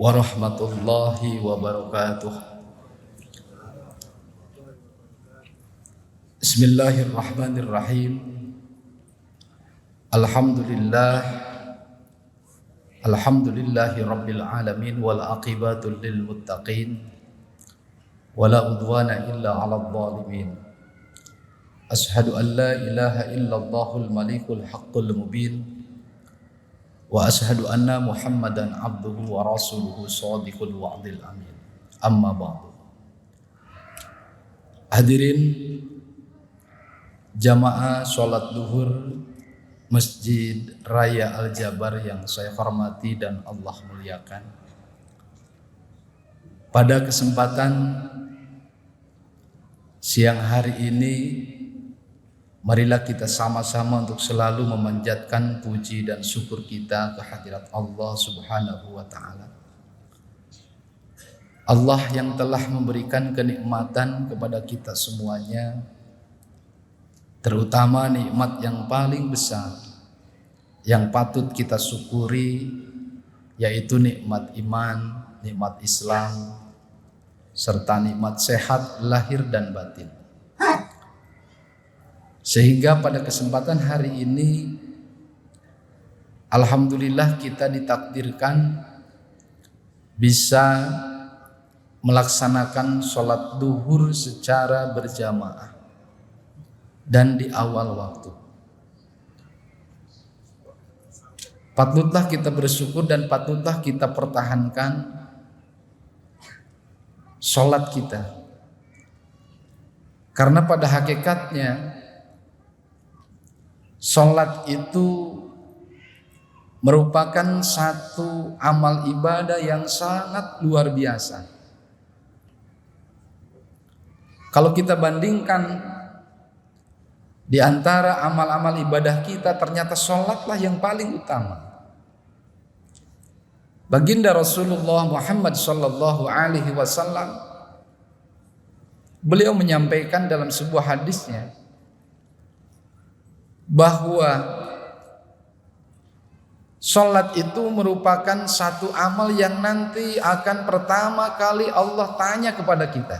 warahmatullahi wabarakatuh. Bismillahirrahmanirrahim. Alhamdulillahi rabbil alamin wal aqibatu lil muttaqin wala udwana illa 'alal zalimin. Ashhadu an la ilaha illallahul malikul haqqul mubin wa ashhadu anna Muhammadan abduhu wa rasuluhu shadiqul wa'dil amin. Amma ba'du. Hadirin jamaah sholat duhur Masjid Raya Al-Jabar yang saya hormati dan Allah muliakan. Pada kesempatan siang hari ini, marilah kita sama-sama untuk selalu memanjatkan puji dan syukur kita ke hadirat Allah Subhanahu wa ta'ala. Allah yang telah memberikan kenikmatan kepada kita semuanya, terutama nikmat yang paling besar yang patut kita syukuri, yaitu nikmat iman, nikmat Islam, serta nikmat sehat lahir dan batin. Sehingga pada kesempatan hari ini, alhamdulillah kita ditakdirkan bisa melaksanakan sholat duhur secara berjamaah dan di awal waktu. Patutlah kita bersyukur dan patutlah kita pertahankan sholat kita, karena pada hakikatnya sholat itu merupakan satu amal ibadah yang sangat luar biasa. Kalau kita bandingkan di antara amal-amal ibadah kita, ternyata sholatlah yang paling utama. Baginda Rasulullah Muhammad sallallahu alaihi wasallam, beliau menyampaikan dalam sebuah hadisnya bahwa sholat itu merupakan satu amal yang nanti akan pertama kali Allah tanya kepada kita.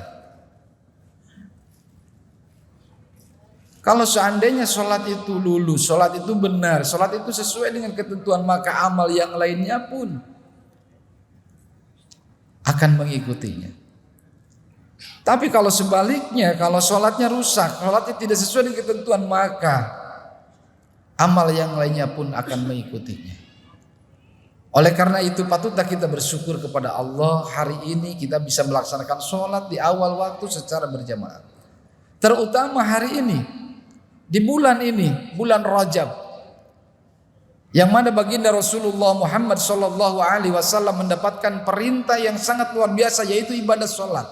Kalau seandainya sholat itu lulus, sholat itu benar, sholat itu sesuai dengan ketentuan, maka amal yang lainnya pun akan mengikutinya. Tapi kalau sebaliknya, kalau sholatnya rusak, sholatnya tidak sesuai dengan ketentuan, maka amal yang lainnya pun akan mengikutinya. Oleh karena itu patutlah kita bersyukur kepada Allah, hari ini kita bisa melaksanakan sholat di awal waktu secara berjamaah. Terutama hari ini, di bulan ini, bulan Rajab, yang mana baginda Rasulullah Muhammad sallallahu alaihi wasallam mendapatkan perintah yang sangat luar biasa, yaitu ibadah sholat.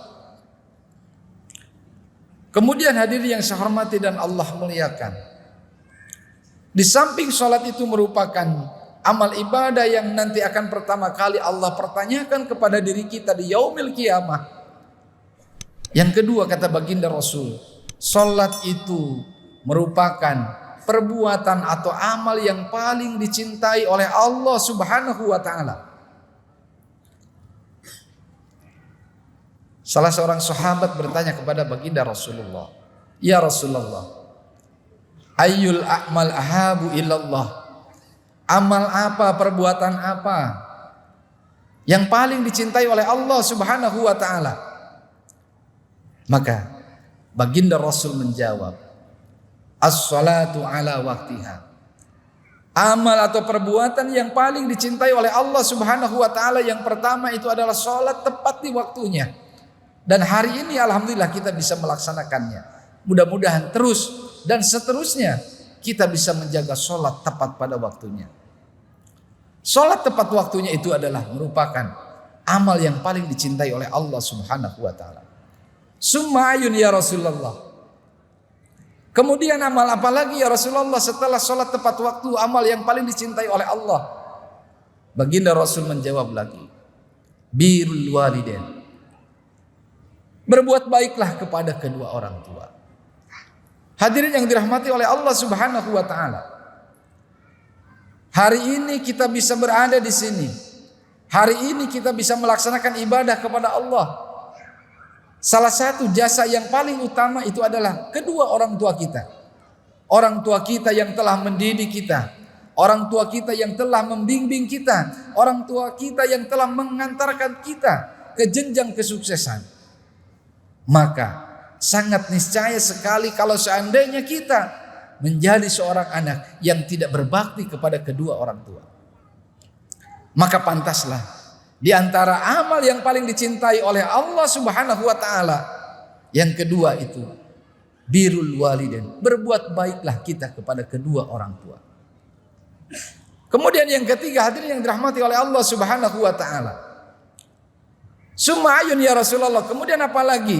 Kemudian hadirin yang saya hormati dan Allah muliakan, di samping sholat itu merupakan amal ibadah yang nanti akan pertama kali Allah pertanyakan kepada diri kita di yaumil qiyamah. Yang kedua, kata baginda Rasul, sholat itu merupakan perbuatan atau amal yang paling dicintai oleh Allah Subhanahu wa ta'ala. Salah seorang sahabat bertanya kepada baginda Rasulullah, "Ya Rasulullah, ayyul a'mal ahabu ilallah?" Amal apa, perbuatan apa yang paling dicintai oleh Allah Subhanahu wa ta'ala? Maka baginda Rasul menjawab, as-salatu ala waktiha. Amal atau perbuatan yang paling dicintai oleh Allah Subhanahu wa ta'ala yang pertama itu adalah salat tepat di waktunya. Dan hari ini alhamdulillah kita bisa melaksanakannya. Mudah-mudahan terus dan seterusnya kita bisa menjaga sholat tepat pada waktunya. Sholat tepat waktunya itu adalah merupakan amal yang paling dicintai oleh Allah Subhanahu wa ta'ala. Summa ayun ya Rasulullah. Kemudian amal apa lagi ya Rasulullah setelah sholat tepat waktu, amal yang paling dicintai oleh Allah? Baginda Rasul menjawab lagi, birrul walidain. Berbuat baiklah kepada kedua orang tua. Hadirin yang dirahmati oleh Allah Subhanahu wa ta'ala, hari ini kita bisa berada di sini Hari ini kita bisa melaksanakan ibadah kepada Allah. Salah satu jasa yang paling utama itu adalah kedua orang tua kita. Orang tua kita yang telah mendidik kita, orang tua kita yang telah membimbing kita, orang tua kita yang telah mengantarkan kita ke jenjang kesuksesan. Maka sangat niscaya sekali kalau seandainya kita menjadi seorang anak yang tidak berbakti kepada kedua orang tua. Maka pantaslah di antara amal yang paling dicintai oleh Allah Subhanahu wa taala, yang kedua itu birrul walidain, berbuat baiklah kita kepada kedua orang tua. Kemudian yang ketiga, hadirin yang dirahmati oleh Allah Subhanahu wa taala. Summa ayun ya Rasulullah, kemudian apa lagi?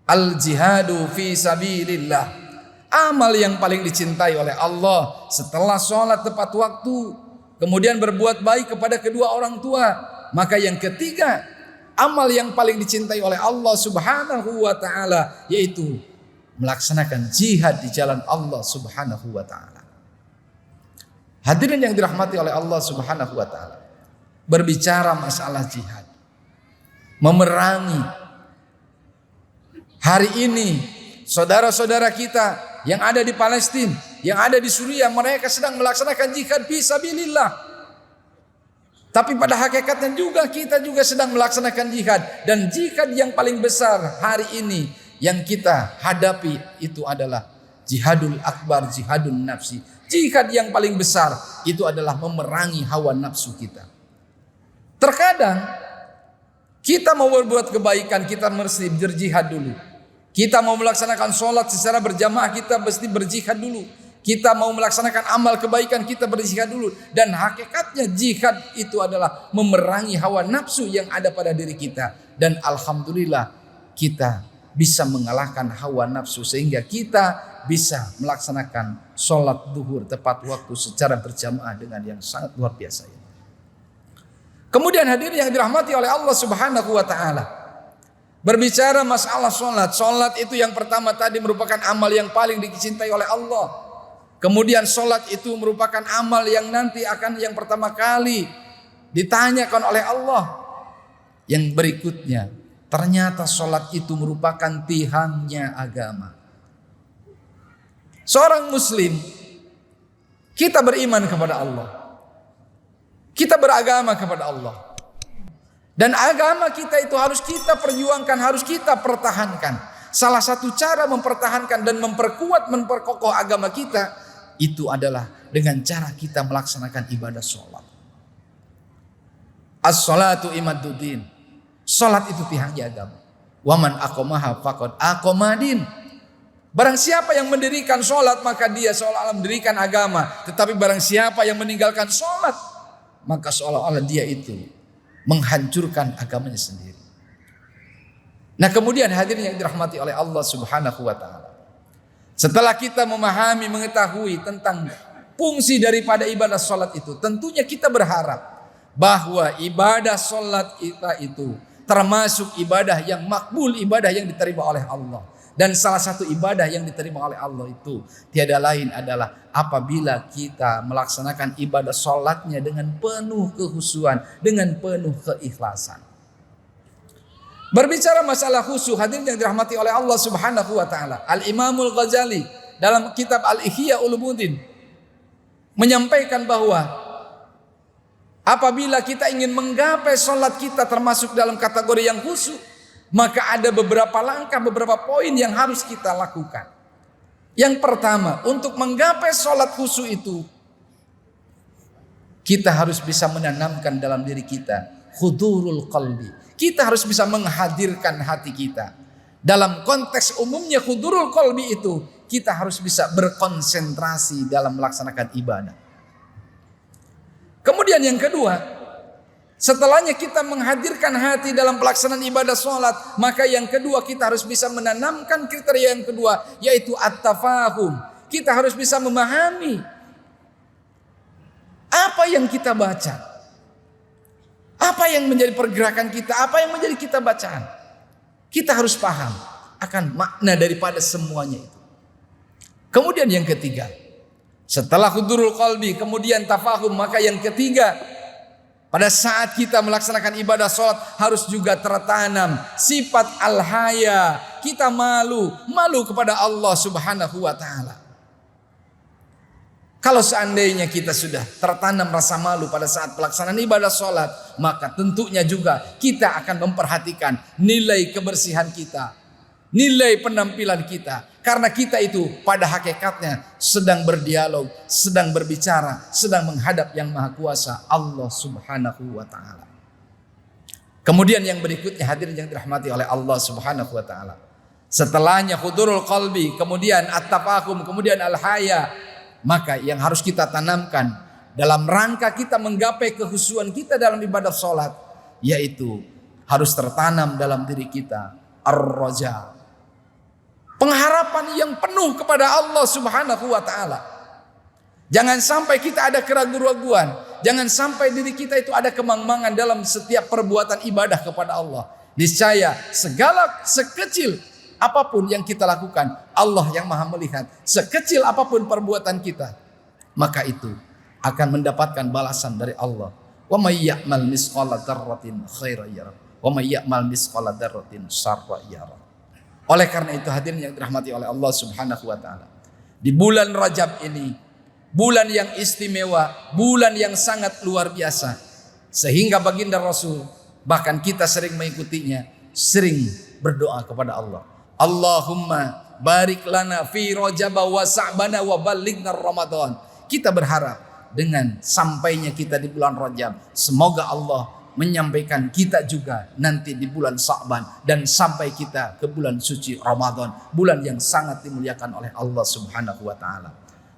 Al jihadu fi sabilillah. Amal yang paling dicintai oleh Allah setelah sholat tepat waktu, kemudian berbuat baik kepada kedua orang tua. Maka yang ketiga, amal yang paling dicintai oleh Allah Subhanahu wa taala, yaitu melaksanakan jihad di jalan Allah Subhanahu wa taala. Hadirin yang dirahmati oleh Allah Subhanahu wa taala, berbicara masalah jihad, memerangi. Hari ini saudara-saudara kita yang ada di Palestina, yang ada di Suriah, mereka sedang melaksanakan jihad fisabilillah. Tapi pada hakikatnya juga kita juga sedang melaksanakan jihad, dan jihad yang paling besar hari ini yang kita hadapi itu adalah jihadul akbar, jihadun nafsi. Jihad yang paling besar itu adalah memerangi hawa nafsu kita. Terkadang kita mau berbuat kebaikan, kita mesti berjihad dulu. Kita mau melaksanakan sholat secara berjamaah, kita mesti berjihad dulu. Kita mau melaksanakan amal kebaikan, kita berjihad dulu. Dan hakikatnya jihad itu adalah memerangi hawa nafsu yang ada pada diri kita. Dan alhamdulillah kita bisa mengalahkan hawa nafsu sehingga kita bisa melaksanakan sholat duhur tepat waktu secara berjamaah dengan yang sangat luar biasa. Kemudian hadirin yang dirahmati oleh Allah Subhanahu wa taala, berbicara masalah sholat. Sholat itu yang pertama tadi merupakan amal yang paling dicintai oleh Allah. Kemudian sholat itu merupakan amal yang nanti akan yang pertama kali ditanyakan oleh Allah. Yang berikutnya, ternyata sholat itu merupakan tiangnya agama. Seorang muslim, kita beriman kepada Allah, kita beragama kepada Allah, dan agama kita itu harus kita perjuangkan, harus kita pertahankan. Salah satu cara mempertahankan dan memperkokoh agama kita itu adalah dengan cara kita melaksanakan ibadah sholat. As-sholatu imaduddin. Sholat itu tiangnya agama. Waman aqomaha faqad aqomadin. Barang siapa yang mendirikan sholat, maka dia seolah-olah mendirikan agama. Tetapi barang siapa yang meninggalkan sholat, maka seolah-olah dia itu menghancurkan agamanya sendiri. Nah kemudian hadirin yang dirahmati oleh Allah Subhanahu wa ta'ala, setelah kita memahami, mengetahui tentang fungsi daripada ibadah sholat itu, tentunya kita berharap bahwa ibadah sholat kita itu termasuk ibadah yang makbul, ibadah yang diterima oleh Allah. Dan salah satu ibadah yang diterima oleh Allah itu tiada lain adalah apabila kita melaksanakan ibadah sholatnya dengan penuh kehusuan, dengan penuh keikhlasan. Berbicara masalah khusyuk, hadirin yang dirahmati oleh Allah Subhanahu wa taala, Al-Imamul Ghazali dalam kitab Al-Ihya Ulumuddin menyampaikan bahwa apabila kita ingin menggapai sholat kita termasuk dalam kategori yang khusyuk, maka ada beberapa langkah, beberapa poin yang harus kita lakukan. Yang pertama, untuk menggapai sholat khusyuk itu, kita harus bisa menanamkan dalam diri kita hudurul qalbi. Kita harus bisa menghadirkan hati kita. Dalam konteks umumnya hudurul qalbi itu, kita harus bisa berkonsentrasi dalam melaksanakan ibadah. Kemudian yang kedua, setelahnya kita menghadirkan hati dalam pelaksanaan ibadah sholat, maka yang kedua kita harus bisa menanamkan kriteria yang kedua, yaitu at-tafahum. Kita harus bisa memahami apa yang kita baca, apa yang menjadi pergerakan kita, apa yang menjadi kita bacaan. Kita harus paham akan makna daripada semuanya itu. Kemudian yang ketiga, setelah hudurul qalbi, kemudian tafahum, maka yang ketiga, Pada saat kita melaksanakan ibadah sholat harus juga tertanam sifat al-haya. Kita malu kepada Allah Subhanahu wa ta'ala. Kalau seandainya kita sudah tertanam rasa malu pada saat pelaksanaan ibadah sholat, maka tentunya juga kita akan memperhatikan nilai kebersihan kita, nilai penampilan kita. Karena kita itu pada hakikatnya sedang berdialog, sedang berbicara, sedang menghadap yang maha kuasa Allah Subhanahu wa ta'ala. Kemudian yang berikutnya hadirin yang dirahmati oleh Allah Subhanahu wa ta'ala. Setelahnya hudurul qalbi, kemudian at-tafakum, kemudian al-haya. Maka yang harus kita tanamkan dalam rangka kita menggapai kehusuan kita dalam ibadah sholat, yaitu harus tertanam dalam diri kita ar-raja, pengharapan yang penuh kepada Allah Subhanahu wa ta'ala. Jangan sampai kita ada keraguan-raguan, jangan sampai diri kita itu ada kemang-mangan dalam setiap perbuatan ibadah kepada Allah. Niscaya segala sekecil apapun yang kita lakukan, Allah yang maha melihat. Sekecil apapun perbuatan kita, maka itu akan mendapatkan balasan dari Allah. Wa may ya'mal misqala dzarratin khairan yarah, wa may ya'mal misqala dzarratin syarran yarah. Oleh karena itu hadirin yang dirahmati oleh Allah Subhanahu wa ta'ala, di bulan Rajab ini, bulan yang istimewa, bulan yang sangat luar biasa, sehingga baginda Rasul bahkan kita sering mengikutinya, sering berdoa kepada Allah, Allahumma barik lana fi Rajab wa Sa'bana wa ballighna Ramadan. Kita berharap dengan sampainya kita di bulan Rajab, semoga Allah menyampaikan kita juga nanti di bulan Sa'ban dan sampai kita ke bulan suci Ramadan, bulan yang sangat dimuliakan oleh Allah Subhanahu wa ta'ala.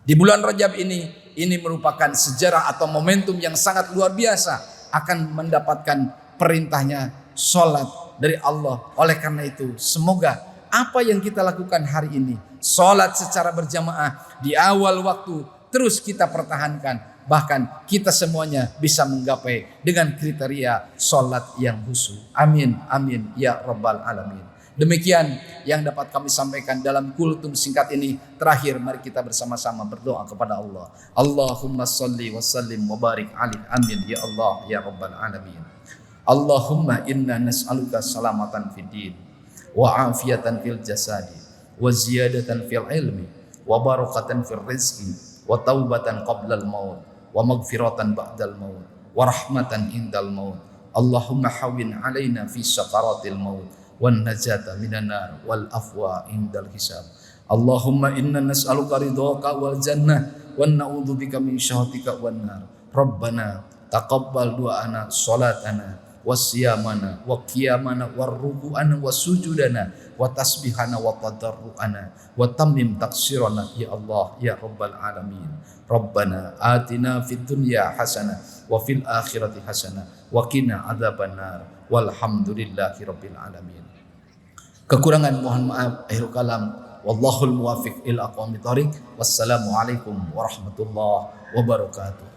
Di bulan Rajab ini merupakan sejarah atau momentum yang sangat luar biasa, akan mendapatkan perintahnya sholat dari Allah. Oleh karena itu semoga apa yang kita lakukan hari ini, sholat secara berjamaah di awal waktu, terus kita pertahankan. Bahkan kita semuanya bisa menggapai dengan kriteria sholat yang khusyuk. Amin, amin, ya rabbal alamin. Demikian yang dapat kami sampaikan dalam kultum singkat ini. Terakhir mari kita bersama-sama berdoa kepada Allah. Allahumma salli wa sallim wa barik alaihi. Amin, ya Allah, ya rabbal alamin. Allahumma inna nas'aluka salamatan fid din, wa afiatan fil jasadi, wa ziyadatan fil ilmi, wa barakatan fil rizqi, wa taubatan qablal maut, wa maghfiratan ba'dal maut, wa rahmatan indal maut. Allahumma hawwin alaina fi sakaratil maut, wan najata minan nar, wal afwa indal hisab. Allahumma inna nas'aluka ridhaka wal jannah, wa na'udzubika min syahtika wan nar. Rabbana taqabbal du'ana salatana wasiyamana wa qiyamana warruku'ana wasujudana wa tasbihana wa tadarru'ana wa tammim taksirana ya Allah ya rabbal alamin. Rabbana atina fid dunya hasanah wa fil akhirati hasanah wa qina adzabannar walhamdulillahi rabbil alamin. Kekurangan mohon maaf, akhirul kalam, wallahul muwaffiq ila aqwamit thoriq. Wassalamu alaikum warahmatullahi wabarakatuh.